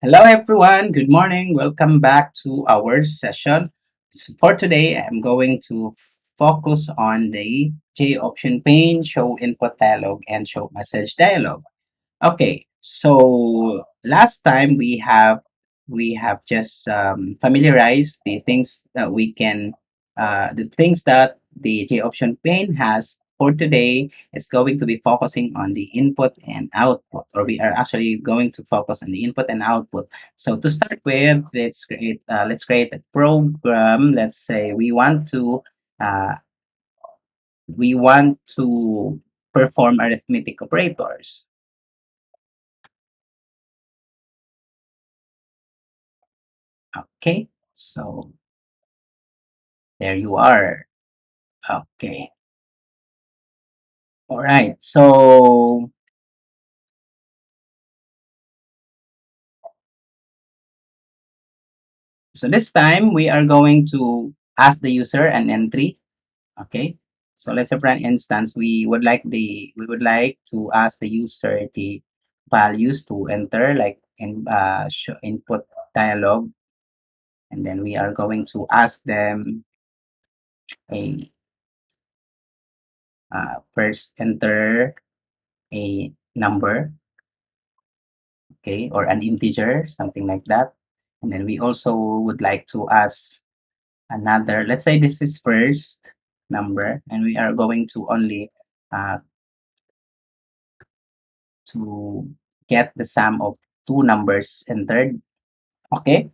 Hello, everyone. Good morning. Welcome back to our session. For today, I'm going to focus on the J option pane, show input dialog, and show message dialog. Okay, so last time we have just familiarized the things that the J option pane has. For today, it's going to be focusing on the input and output, or we are actually going to focus on the input and output. So to start with, let's create a program. Let's say uh, we want to perform arithmetic operators. Okay, so there you are. Okay, all right. So this time we are going to ask the user an entry. Okay, so let's say for an instance we would like to ask the user the values to enter, like input dialog, and then we are going to ask them a first enter a number, okay, or an integer, something like that. And then we also would like to ask another, let's say this is first number, and we are going to only uh, to get the sum of two numbers entered. Okay,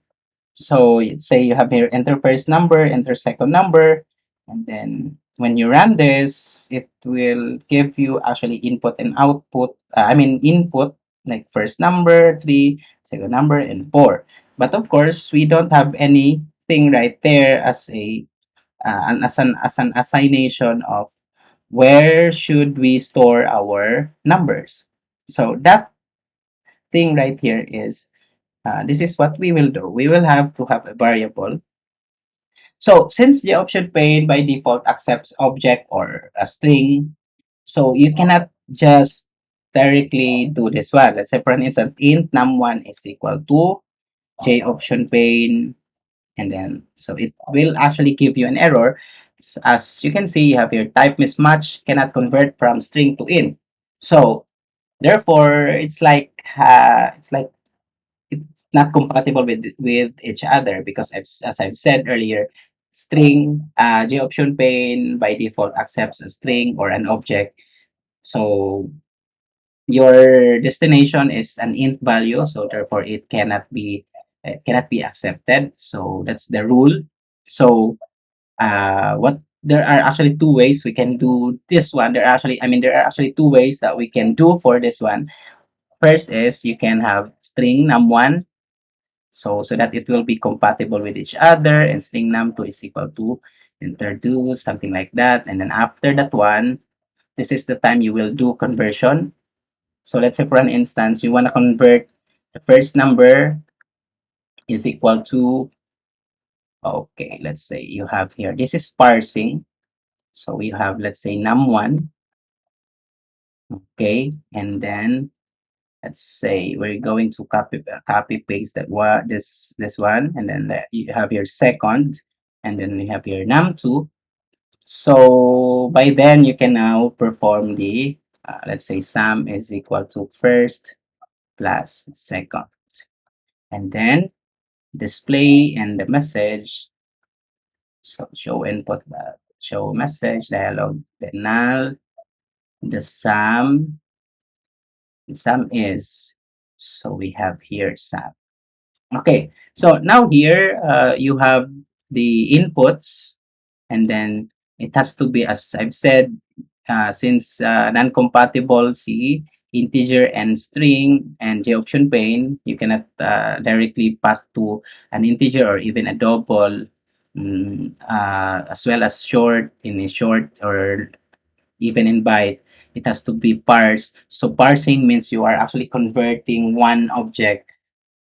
so let's say you have here enter first number, enter second number, and then when you run this, it will give you actually input and output. Input like first number, three, second number, and four. But of course, we don't have anything right there as an assignation of where should we store our numbers. So that thing right here is this is what we will do. We will have to have a variable. So since the option pane by default accepts object or a string, so you cannot just directly do this one. Let's say for an instance, int num1 is equal to j option pane, and then so it will actually give you an error. As you can see, you have your type mismatch, cannot convert from string to int. So therefore, it's like it's not compatible with each other because as I've said earlier, string J option pane by default accepts a string or an object. So your destination is an int value, so therefore it cannot be accepted. So that's the rule. So what there are actually two ways we can do this one. There are actually two ways that we can do for this one. First is you can have string num1, so that it will be compatible with each other, and string num2 is equal to enter 2, something like that. And then after that one, this is the time you will do conversion. So let's say for an instance, you want to convert the first number is equal to, okay, let's say you have here, this is parsing. So we have, let's say, num1, okay, and then let's say we're going to copy paste this one, and then you have your second, and then you have your num2. So by then you can now perform the let's say sum is equal to first plus second, and then display and the message. So show input, show message dialog, the null, the sum is, so we have here sum. Okay, so now here you have the inputs, and then it has to be, as I've said, since non-compatible C, integer and string and J option pane, you cannot directly pass to an integer or even a double, as well as short in a short or even in byte. It has to be parsed. So parsing means you are actually converting one object,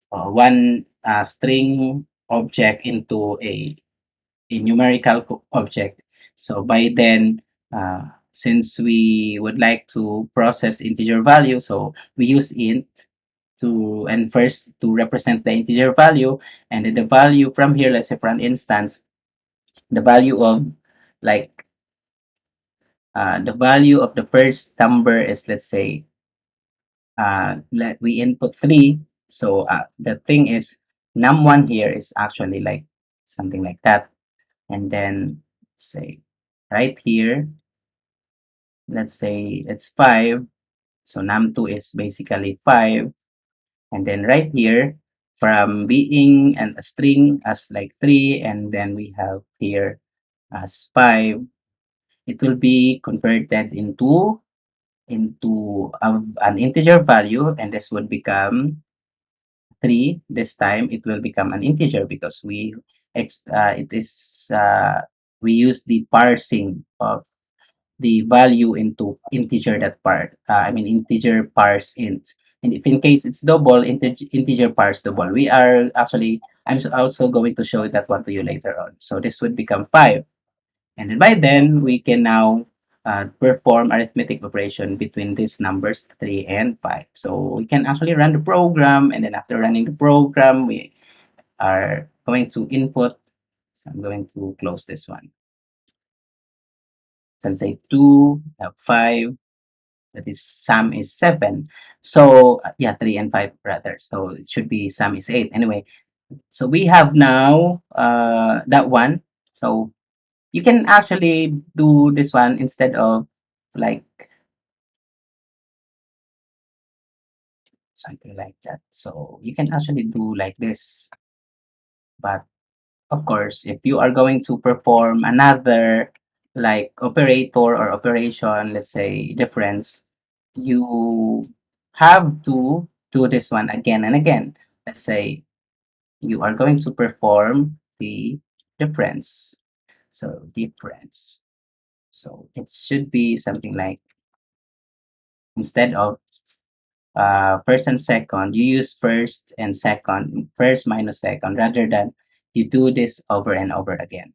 one string object into a numerical object. So by then, since we would like to process integer value, so we use int and first to represent the integer value, and then the value from here, let's say for an instance, the value of like the value of the first number is, let's say, let we input 3. So the thing is, num1 here is actually like something like that. And then say right here, let's say it's 5. So num2 is basically 5. And then right here, from being a string as like 3, and then we have here as 5, it will be converted into an integer value, and this would become 3. This time it will become an integer because it is we use the parsing of the value into integer, that part. I mean integer parse int. And if in case it's double, integer parse double. We are actually, also going to show that one to you later on. So this would become 5. And then by then, we can now perform arithmetic operation between these numbers, 3 and 5. So we can actually run the program, and then after running the program, we are going to input. So I'm going to close this one. So let's say 2, 5, that is sum is 7. So yeah, 3 and 5 rather. So it should be sum is 8. Anyway, so we have now that one. So you can actually do this one instead of like something like that. So you can actually do like this. But of course, if you are going to perform another like operator or operation, let's say difference, you have to do this one again and again. Let's say you are going to perform the difference. So difference. So it should be something like, instead of first and second, you use first and second, first minus second, rather than you do this over and over again.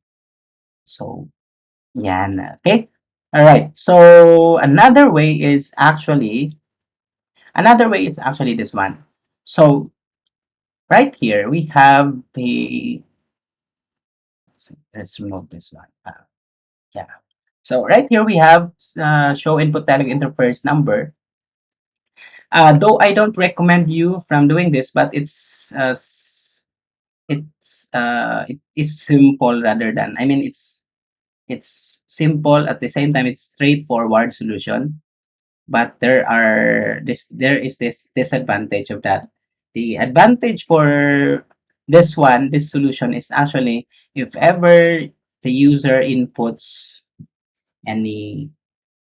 So, yan. Okay. All right. So another way is actually this one. So right here we have the, let's remove this one. Yeah. So right here we have show input tally enter first number. Though I don't recommend you from doing this, but it is simple, rather than, I mean, it's simple at the same time, it's straightforward solution. But there is this disadvantage of that. The advantage for this solution is actually, if ever the user inputs any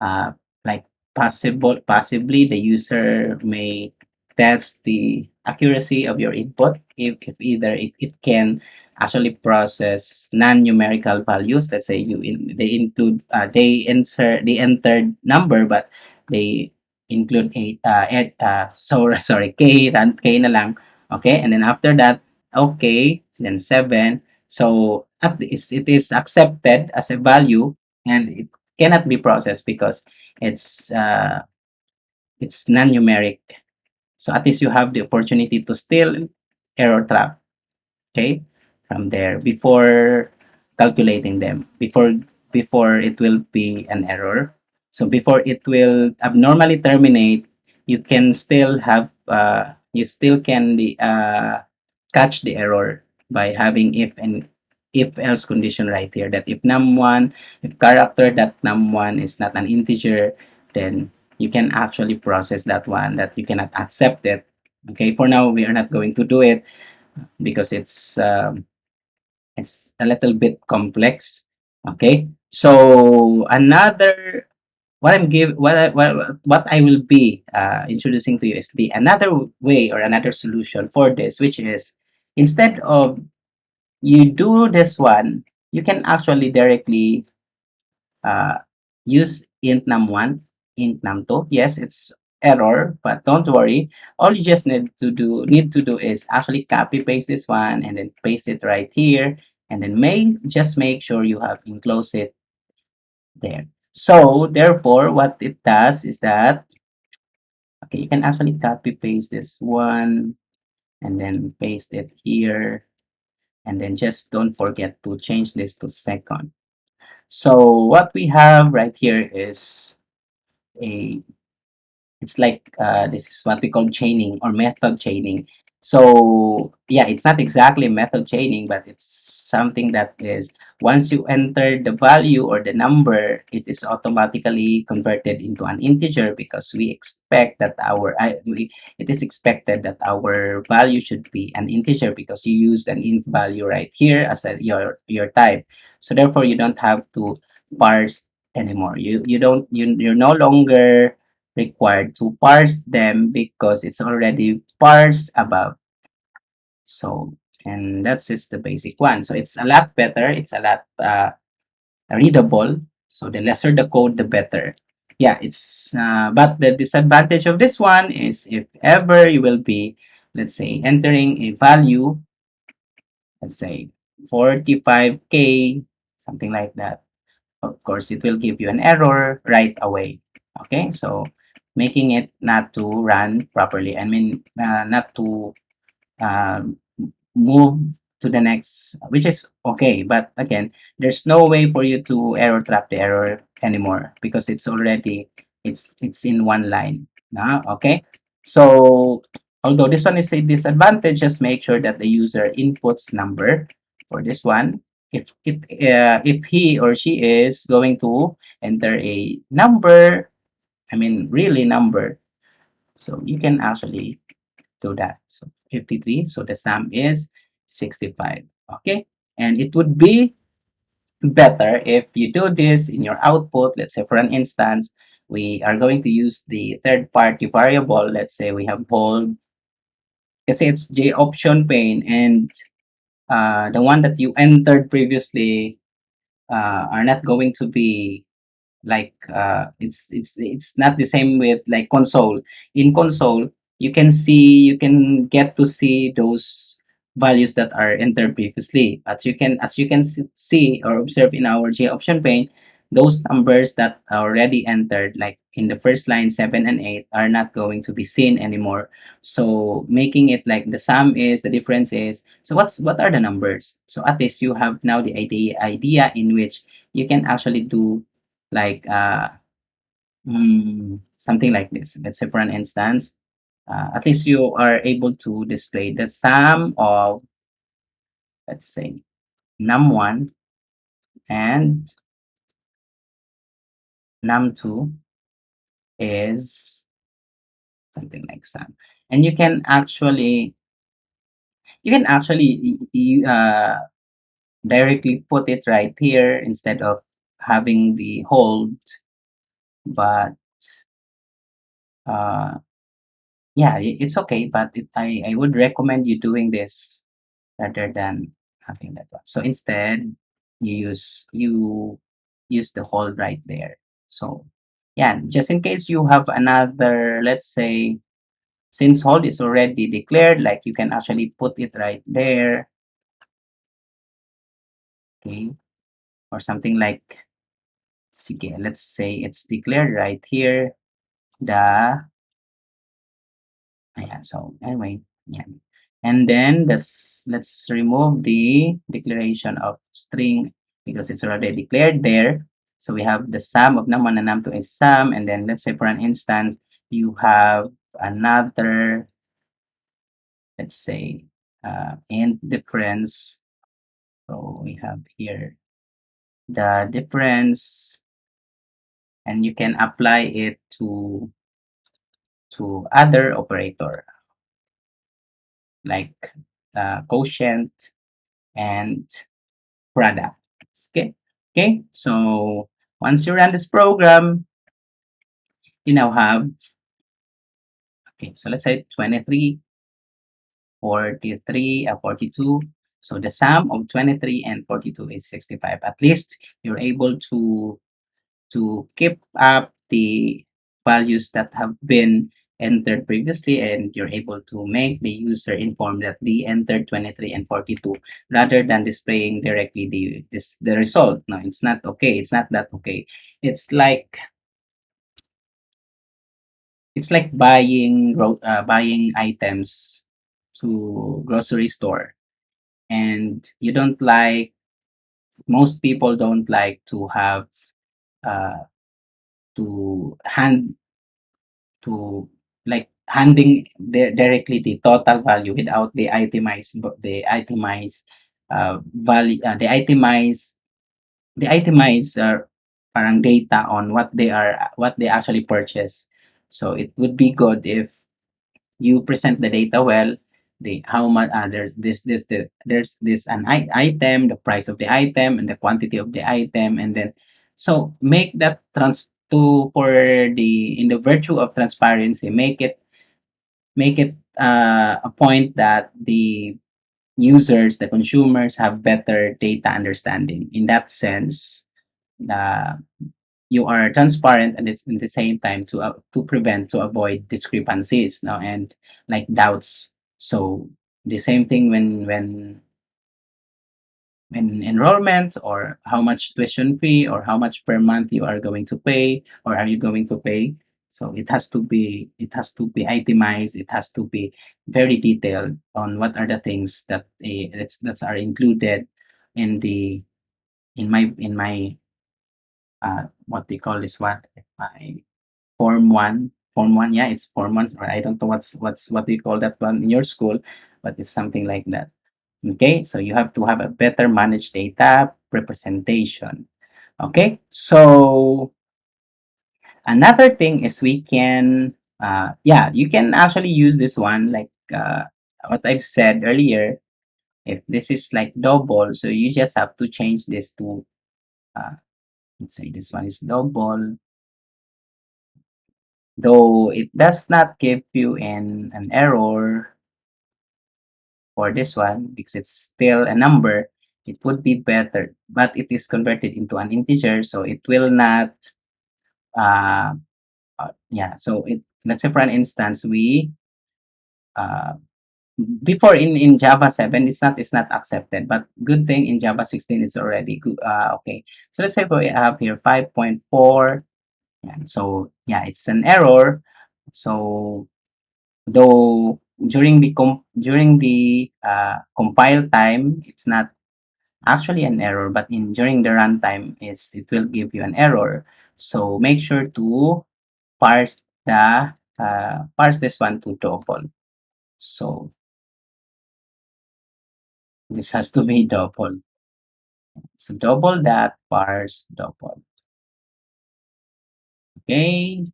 uh, like possibly the user may test the accuracy of your input, if either it can actually process non-numerical values. Let's say they include they entered number, but they include sorry, k na lang. Okay, and then after that, okay, then 7. So at least it is accepted as a value, and it cannot be processed because it's uh, it's non-numeric. So at least you have the opportunity to still error trap, okay, from there before calculating them, before it will be an error. So before it will abnormally terminate, you can still have you still can catch the error by having if else condition right here, that if num1, if character that num1 is not an integer, then you can actually process that one, that you cannot accept it. Okay, for now we are not going to do it because it's a little bit complex. Okay, so another, what I will be introducing to you is the another way or another solution for this, which is, instead of you do this one, you can actually directly uh, use int num1, int num2. Yes, it's error, but don't worry. All you just need to do is actually copy paste this one and then paste it right here, and then just make sure you have enclosed it there. So therefore, what it does is that, Okay, you can actually copy paste this one and then paste it here, and then just don't forget to change this to second. So what we have right here is a it's like this is what we call chaining or method chaining. So yeah, it's not exactly method chaining, but it's something that is once you enter the value or the number, it is automatically converted into an integer because we expect that it is expected that our value should be an integer because you use an int value right here as your type. So therefore you don't have to parse anymore. You don't you're no longer required to parse them because it's already parsed above. So, and that's just the basic one. So it's a lot better. It's a lot readable. So the lesser the code, the better. Yeah, but the disadvantage of this one is if ever you will be, let's say, entering a value, let's say 45K, something like that. Of course, it will give you an error right away. Okay, so making it not to run properly. I mean, not to um, move to the next, which is okay. But again, there's no way for you to error trap the error anymore because it's in one line. Okay, so although this one is a disadvantage, just make sure that the user inputs number for this one. If he or she is going to enter a number, I mean really number, so you can actually do that. So 53, so the sum is 65. Okay, and it would be better if you do this in your output. Let's say for an instance, we are going to use the third party variable. Let's say we have hold, kasi it's J option pane, and the one that you entered previously are not going to be like it's not the same with like console. In console you can get to see those values that are entered previously, but you can see or observe in our J option pane, those numbers that are already entered like in the first line 7 and 8 are not going to be seen anymore. So making it like the sum is the difference is, so what are the numbers, so at least you have now the idea in which you can actually do like something like this. Let's say for an instance, at least you are able to display the sum of, let's say, num1 and num2 is something like sum. And you can actually directly put it right here instead of having the hold, but uh, yeah, it's okay, but I would recommend you doing this rather than having that one. So instead, you use the hold right there. So yeah, just in case you have another, let's say, since hold is already declared, like you can actually put it right there, okay, or something like, sige, let's say it's declared right here. The Ayan, so anyway, yeah. And then let's remove the declaration of string because it's already declared there. So we have the sum of num1 and num2 is sum, and then let's say for an instance, you have another, let's say, int difference. So we have here the difference, and you can apply it to other operator like quotient and product. Okay. Okay. So once you run this program, you now have, okay, so let's say 23, 43, 42. So the sum of 23 and 42 is 65. At least you're able to keep up the values that have been entered previously, and you're able to make the user informed that they entered 23 and 42 rather than displaying directly the result. No, it's not okay. It's not that okay. It's like It's like buying items to grocery store, and you don't like most people don't like to have uh, to hand to like handing directly the total value without the itemized value the itemized parang data on what they actually purchase. So it would be good if you present the data well, the how much there's this item, the price of the item and the quantity of the item, and then so make that trans to for the in the virtue of transparency, make it a point that the users, the consumers have better data understanding. In that sense, uh, you are transparent, and it's in the same time to avoid discrepancies now and like doubts. So the same thing when enrollment, or how much tuition fee, or how much per month you are going to pay, or are you going to pay. So it has to be itemized, it has to be very detailed on what are the things that are included in the in my what they call this one, my form one, yeah, it's form one, or I don't know what do you call that one in your school, but it's something like that. Okay, so you have to have a better managed data representation. Okay, so another thing is we can yeah, you can actually use this one like what I've said earlier. If this is like double, so you just have to change this to uh, let's say this one is double, though it does not give you an error for this one because it's still a number. It would be better, but it is converted into an integer, so it will not uh, yeah, so it, let's say for an instance, we uh, before in Java 7 it's not accepted, but good thing in Java 16 it's already good. Okay, so let's say we have here 5.4. Yeah, so yeah, it's an error. So though during the compile time, it's not actually an error, but in during the runtime is it will give you an error. So make sure to parse this one to double. So this has to be double. So double that, parse double. Okay.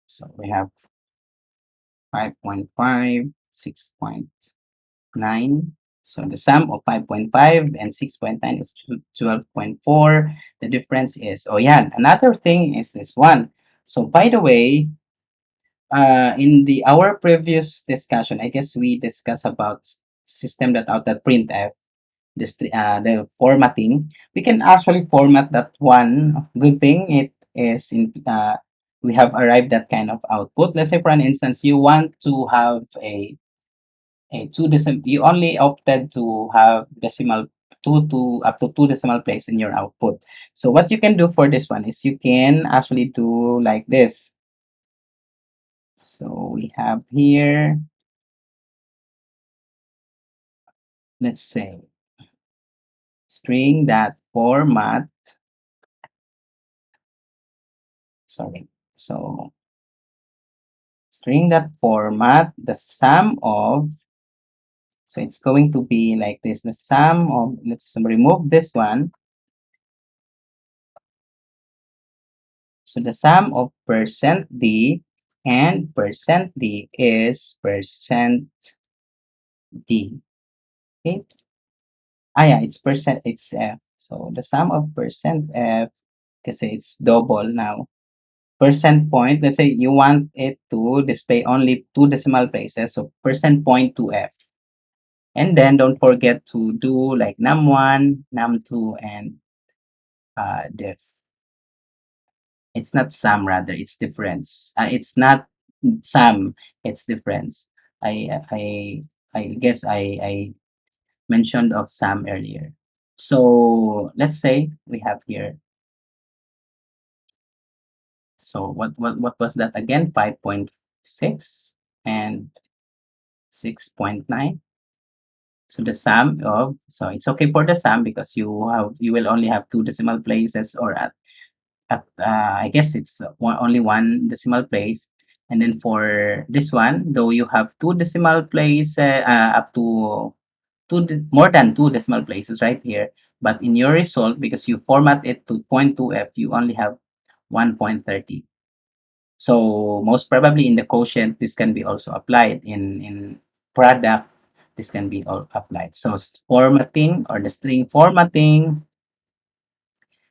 So we have 5.5, 6.9. So the sum of 5.5 and 6.9 is 12.4. The difference is, oh yeah, another thing is this one. So by the way, in the our previous discussion, I guess we discussed about system that out that printf, the formatting. We can actually format that one. Good thing it is in we have arrived at kind of output. Let's say for an instance, you want to have a two decimal. You only opted to have decimal two up to two decimal place in your output. So what you can do for this one is you can actually do like this. So we have here, let's say, string that format, sorry. So string that format the sum of, so it's going to be like this, the sum of, let's remove this one. So the sum of percent %d and percent %d is percent %d. Okay. Yeah, it's percent, it's f. So the sum of percent %f, kasi it's double now. Percent point, let's say you want it to display only two decimal places, so percent point to f. And then don't forget to do like num1, num2, and diff. It's not sum, rather, it's difference. It's not sum, it's difference. I guess I mentioned of sum earlier. So let's say we have here. So what was that again? 5.6 and 6.9. So the sum of, so it's okay for the sum because you will only have two decimal places, or I guess it's only one decimal place. And then for this one, though you have two decimal place, up to more than two decimal places right here, but in your result, because you format it to 0.2f, you only have 1.30. So most probably in the quotient, this can be also applied in product. This can be all applied. So formatting, or the string formatting,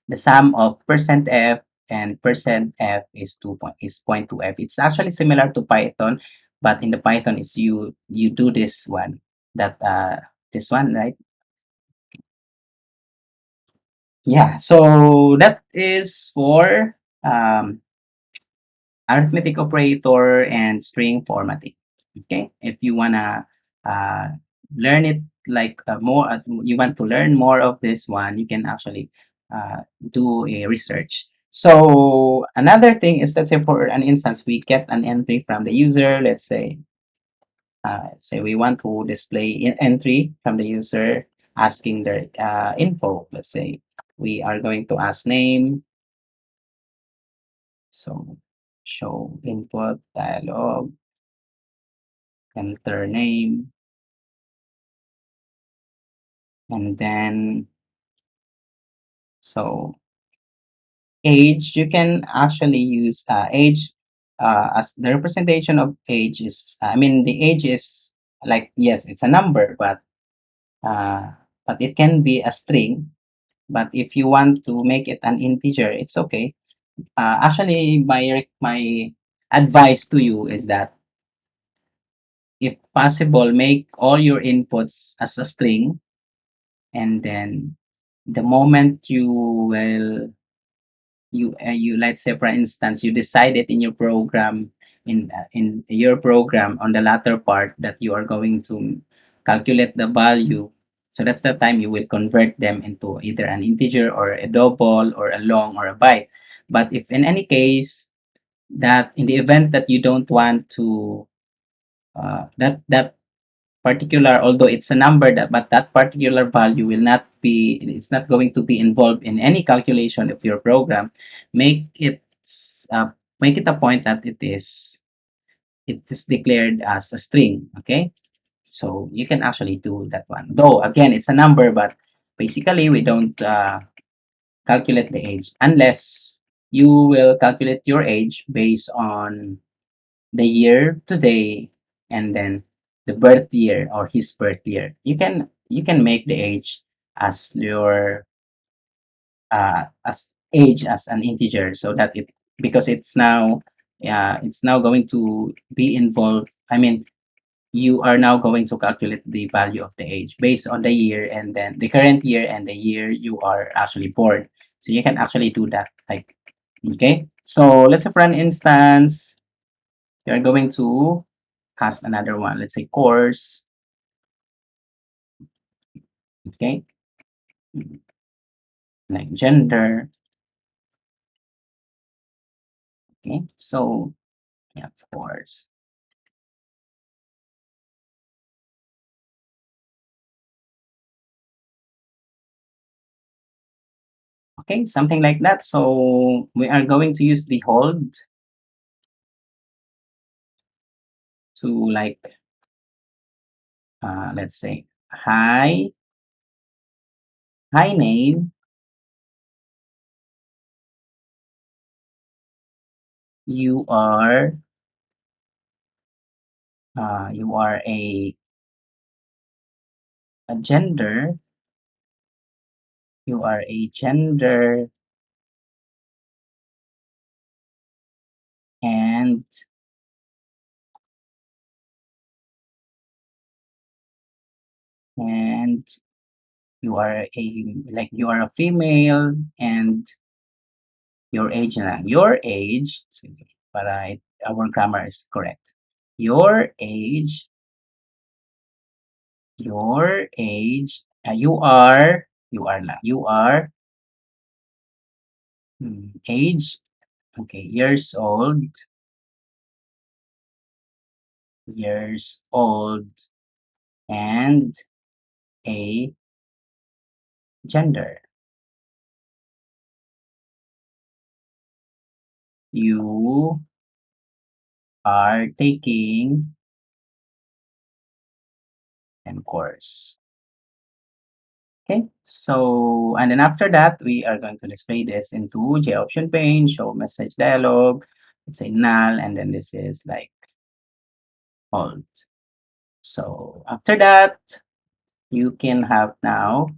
the sum of percent %f and percent %f is 0.2f. It's actually similar to Python, but in the Python is you do this one, that this one, right? Yeah. So that is for um, arithmetic operator and string formatting. Okay, if you wanna uh, learn it like more, you want to learn more of this one, you can actually do a research. So another thing is, let's say for an instance, we get an entry from the user. Let's say we want to display entry from the user asking their info. Let's say we are going to ask name. So show input dialog, enter name, and then so age, you can actually use age as the representation of age is, I mean, the age is like, yes, it's a number, uh, but it can be a string. But if you want to make it an integer, it's okay. Actually, my advice to you is that, if possible, make all your inputs as a string, and then the moment you let's say for instance, you decided in your program, in your program, on the latter part, that you are going to calculate the value. So that's the time you will convert them into either an integer or a double or a long or a byte. But if in any case, that in the event that you don't want to that particular, although it's a number, but that particular value will not be, it's not going to be involved in any calculation of your program, make it uh, make it a point that it is declared as a string. Okay, so you can actually do that one, though again it's a number, but basically we don't calculate the age unless you will calculate your age based on the year today, and then the birth year or his birth year. You can make the age as your as age as an integer, so that it, because it's now going to be involved, I mean, you are now going to calculate the value of the age based on the year, and then the current year and the year you are actually born. So you can actually do that, like, okay. So let's say for an instance, you're going to ask another one. Let's say course, okay, like gender, okay. So yeah, of course, okay, something like that. So we are going to use the hold to, like, let's say hi name, you are you are a gender, you are a gender, and and you are a female, and your age na your age, sige, para our grammar is correct. Your age, you are age, Okay, years old, and a gender. You are taking an course. Okay, so and then after that, we are going to display this into J option pane, show message dialog. Let's say null, and then this is like alt. So after that, you can have now,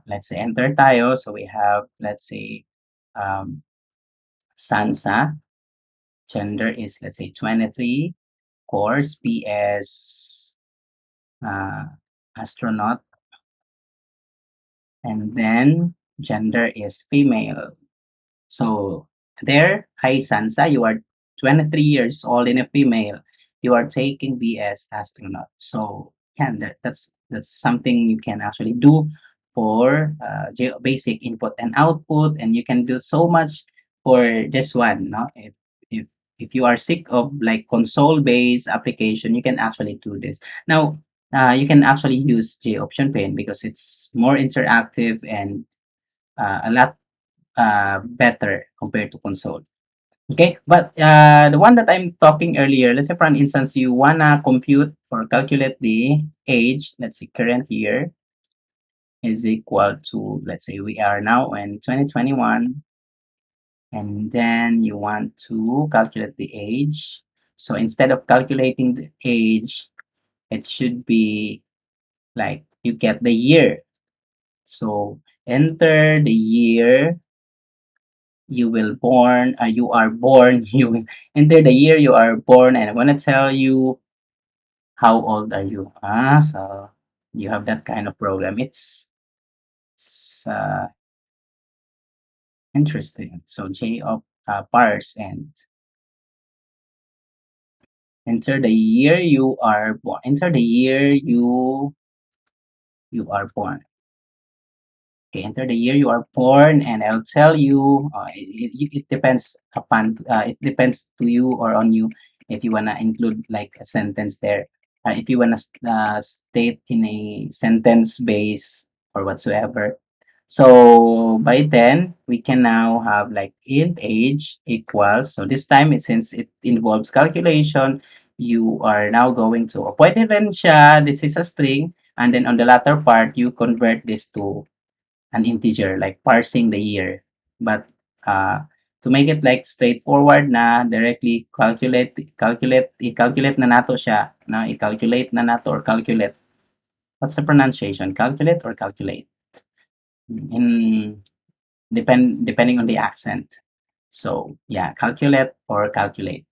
let's say enter tayo. So we have, let's say, um, Sansa. Gender is, let's say, 23. Course, PS, uh, astronaut. And then gender is female. So there, hi Sansa, you are 23 years old and a female. You are taking BS astronaut. So that's something you can actually do for basic input and output, and you can do so much for this one. No, if if you are sick of like console-based application, you can actually do this. Now, you can actually use J option pane because it's more interactive and a lot better compared to console. Okay, but the one that I'm talking earlier, let's say for an instance, you wanna compute or calculate the age, let's say current year is equal to, let's say we are now in 2021, and then you want to calculate the age. So instead of calculating the age, it should be like you get the year. So enter the year you are born, you will enter the year you are born, and I want to tell you how old are you. So you have that kind of program. It's interesting. So J of parse and enter the year you are born. Enter the year you are born. Okay, enter the year you are born, and I'll tell you. It depends upon. It depends to you or on you if you wanna include like a sentence there. If you wanna state in a sentence base or whatsoever. So by then we can now have like int age equals. So this time since it involves calculation, you are now going to pwede rin siya. This is a string, and then on the latter part you convert this to an integer, like parsing the year. But to make it like straightforward na directly i-calculate na nato siya, na i-calculate na nato or calculate. What's the pronunciation? Calculate or calculate? In depending on the accent. So yeah, calculate or calculate.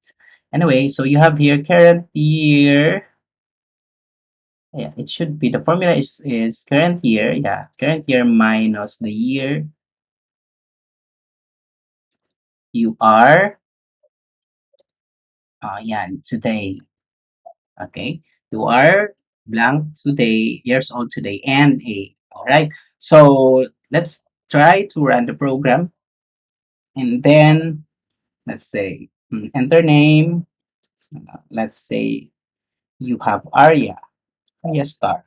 Anyway, so you have here current year. Yeah, it should be the formula is current year. Yeah, current year minus the year you are yeah, today. Okay. You are blank today, years old today, and a. All right. So let's try to run the program. And then let's say enter name. Let's say you have Arya Star.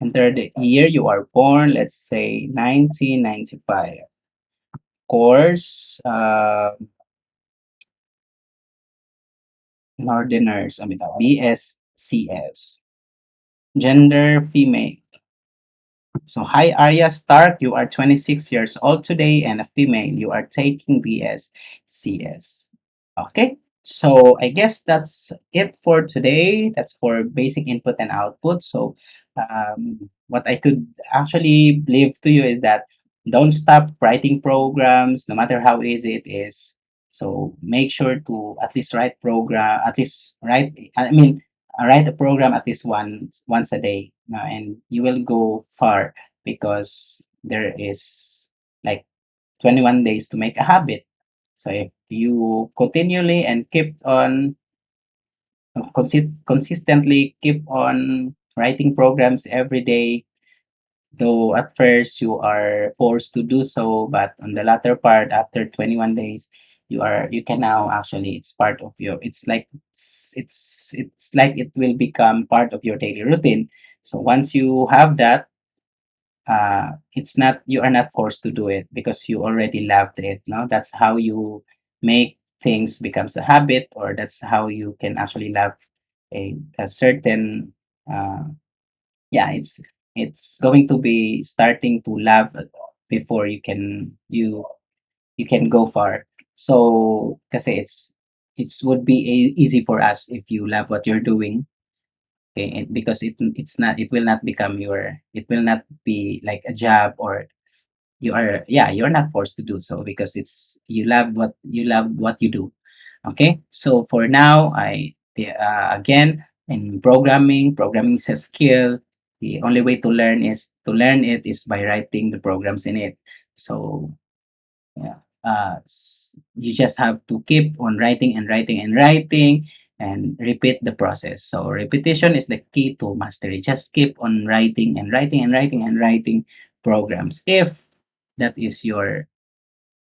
Enter the year you are born. Let's say 1995. Course, Northerners, BSCS. Gender, female. So, hi Arya Stark, you are 26 years old today and a female. You are taking BSCS. Okay, so I guess that's it for today. That's for basic input and output. So, what I could actually leave to you is that don't stop writing programs, no matter how easy it is. So, make sure to at least write a program at least once a day, and you will go far because there is like 21 days to make a habit. So if you continually and keep on consistently keep on writing programs every day, though at first you are forced to do so, but on the latter part, after 21 days, you can now actually, it's part of your, it's like it's like it will become part of your daily routine. So once you have that, it's not, you are not forced to do it because you already loved it. No, that's how you make things becomes a habit, or that's how you can actually love a certain uh, yeah, it's going to be starting to love before you can go far. So kasi it's would be easy for us if you love what you're doing. Okay, because it's not, it will not become your, it will not be like a job, or you are, yeah, you're not forced to do so because it's, you love what you do. Okay, so for now, again, in programming is a skill. The only way to learn it is by writing the programs in it. So yeah, you just have to keep on writing and writing and writing and repeat the process. So repetition is the key to mastery. Just keep on writing and writing and writing and writing programs. If that is your,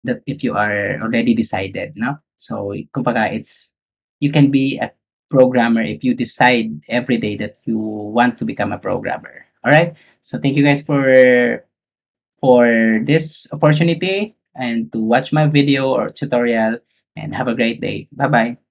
that if you are already decided, no? So kumbaga, it's, you can be a programmer if you decide every day that you want to become a programmer. All right. So thank you guys for this opportunity and to watch my video or tutorial, and have a great day. Bye bye.